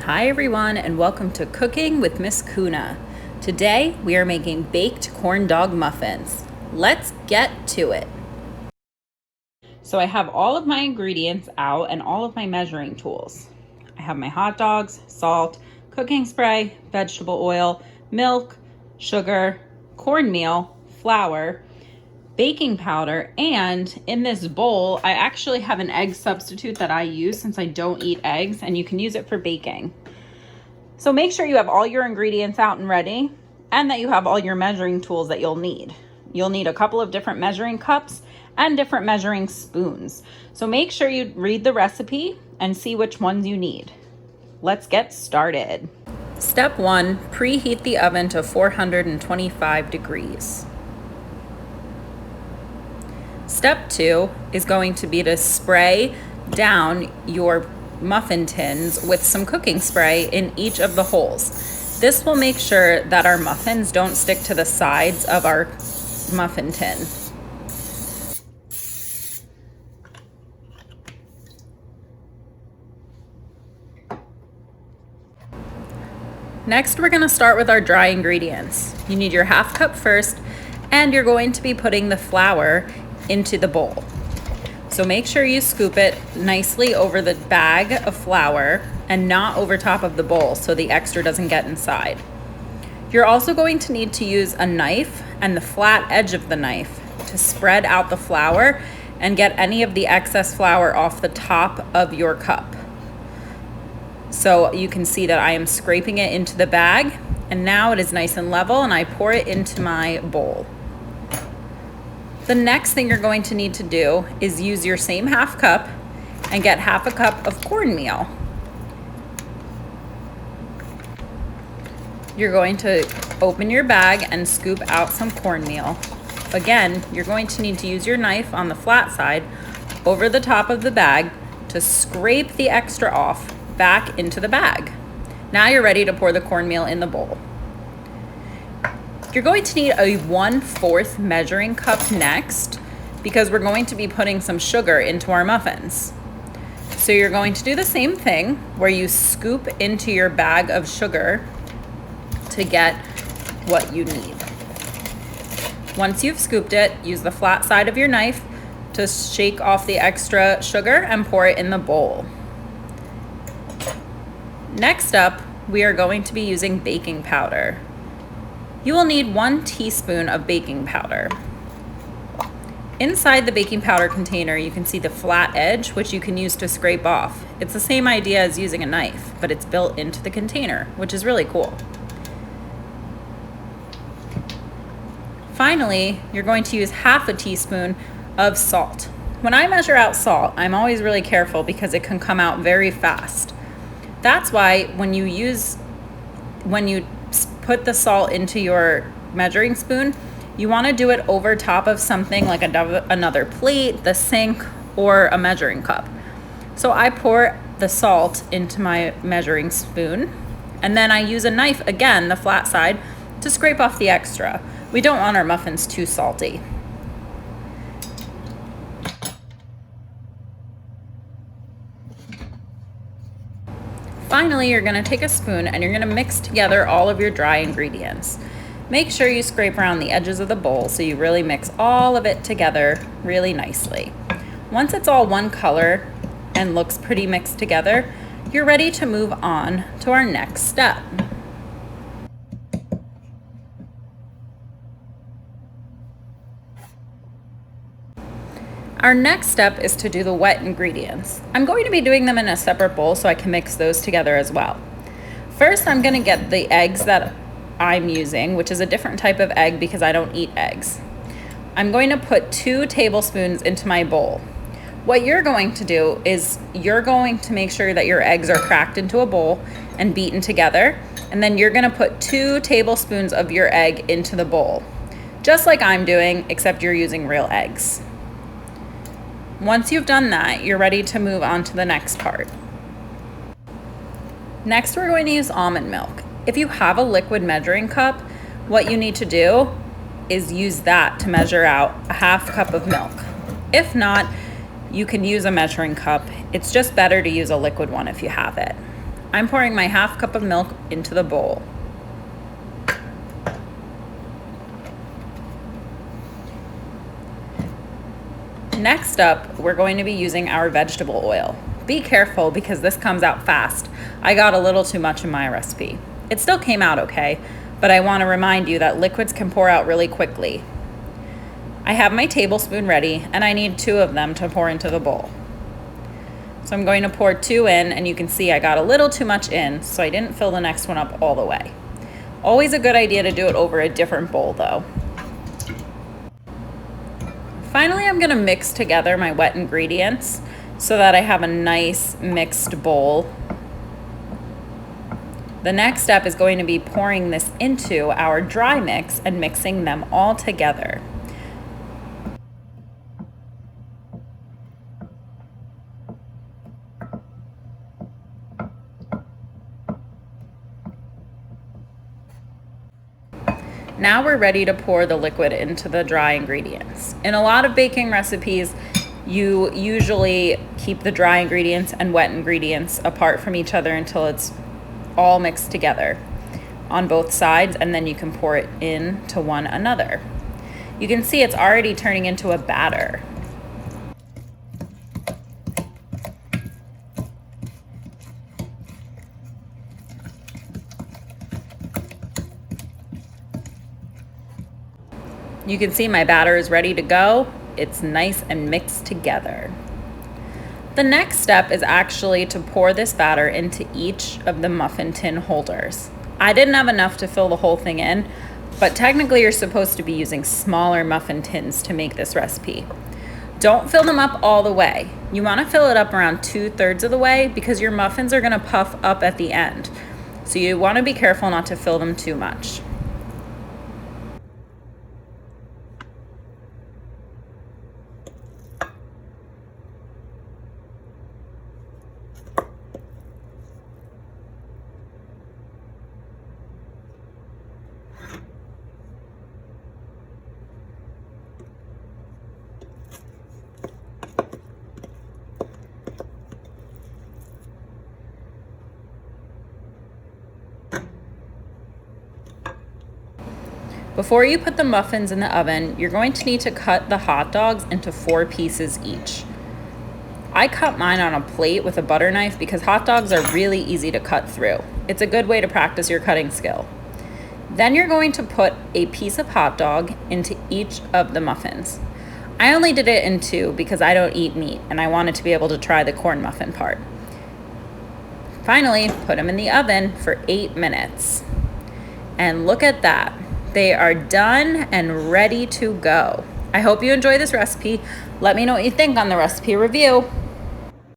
Hi everyone, and welcome to Cooking with Miss Kuna. Today we are making baked corn dog muffins. Let's get to it. So I have all of my ingredients out and all of my measuring tools. I have my hot dogs, salt, cooking spray, vegetable oil, milk, sugar, cornmeal, flour, baking powder, and in this bowl I actually have an egg substitute that I use since I don't eat eggs, and you can use it for baking. So make sure you have all your ingredients out and ready, and that you have all your measuring tools that you'll need. You'll need a couple of different measuring cups and different measuring spoons. So make sure you read the recipe and see which ones you need. Let's get started. Step 1, preheat the oven to 425 degrees. Step 2 is going to be to spray down your muffin tins with some cooking spray in each of the holes. This will make sure that our muffins don't stick to the sides of our muffin tin. Next, we're going to start with our dry ingredients. You need your half cup first, and you're going to be putting the flour into the bowl. So make sure you scoop it nicely over the bag of flour and not over top of the bowl so the extra doesn't get inside. You're also going to need to use a knife and the flat edge of the knife to spread out the flour and get any of the excess flour off the top of your cup. So you can see that I am scraping it into the bag, and now it is nice and level, and I pour it into my bowl. The next thing you're going to need to do is use your same half cup and get half a cup of cornmeal. You're going to open your bag and scoop out some cornmeal. Again, you're going to need to use your knife on the flat side over the top of the bag to scrape the extra off back into the bag. Now you're ready to pour the cornmeal in the bowl. You're going to need a 1/4 measuring cup next, because we're going to be putting some sugar into our muffins. So you're going to do the same thing where you scoop into your bag of sugar to get what you need. Once you've scooped it, use the flat side of your knife to shake off the extra sugar and pour it in the bowl. Next up, we are going to be using baking powder. You will need 1 teaspoon of baking powder. Inside the baking powder container, you can see the flat edge, which you can use to scrape off. It's the same idea as using a knife, but it's built into the container, which is really cool. Finally, you're going to use half a teaspoon of salt. When I measure out salt, I'm always really careful because it can come out very fast. That's why when you put the salt into your measuring spoon, you want to do it over top of something like another plate, the sink, or a measuring cup. So I pour the salt into my measuring spoon, and then I use a knife, again, the flat side, to scrape off the extra. We don't want our muffins too salty. Finally, you're going to take a spoon and you're going to mix together all of your dry ingredients. Make sure you scrape around the edges of the bowl so you really mix all of it together really nicely. Once it's all one color and looks pretty mixed together, you're ready to move on to our next step. Our next step is to do the wet ingredients. I'm going to be doing them in a separate bowl so I can mix those together as well. First, I'm going to get the eggs that I'm using, which is a different type of egg because I don't eat eggs. I'm going to put 2 tablespoons into my bowl. What you're going to do is you're going to make sure that your eggs are cracked into a bowl and beaten together, and then you're going to put 2 tablespoons of your egg into the bowl, just like I'm doing, except you're using real eggs. Once you've done that, you're ready to move on to the next part. Next, we're going to use almond milk. If you have a liquid measuring cup, what you need to do is use that to measure out a half cup of milk. If not, you can use a measuring cup. It's just better to use a liquid one if you have it. I'm pouring my half cup of milk into the bowl. Next up, we're going to be using our vegetable oil. Be careful because this comes out fast. I got a little too much in my recipe. It still came out okay, but I want to remind you that liquids can pour out really quickly. I have my tablespoon ready and I need 2 of them to pour into the bowl. So I'm going to pour 2 in, and you can see I got a little too much in, so I didn't fill the next one up all the way. Always a good idea to do it over a different bowl though. Finally, I'm gonna mix together my wet ingredients so that I have a nice mixed bowl. The next step is going to be pouring this into our dry mix and mixing them all together. Now we're ready to pour the liquid into the dry ingredients. In a lot of baking recipes, you usually keep the dry ingredients and wet ingredients apart from each other until it's all mixed together on both sides, and then you can pour it into one another. You can see it's already turning into a batter. You can see my batter is ready to go. It's nice and mixed together. The next step is actually to pour this batter into each of the muffin tin holders. I didn't have enough to fill the whole thing in, but technically you're supposed to be using smaller muffin tins to make this recipe. Don't fill them up all the way. You want to fill it up around 2/3 of the way because your muffins are going to puff up at the end. So you want to be careful not to fill them too much. Before you put the muffins in the oven, you're going to need to cut the hot dogs into 4 pieces each. I cut mine on a plate with a butter knife because hot dogs are really easy to cut through. It's a good way to practice your cutting skill. Then you're going to put a piece of hot dog into each of the muffins. I only did it in 2 because I don't eat meat and I wanted to be able to try the corn muffin part. Finally, put them in the oven for 8 minutes. And look at that. They are done and ready to go. I hope you enjoy this recipe. Let me know what you think on the recipe review.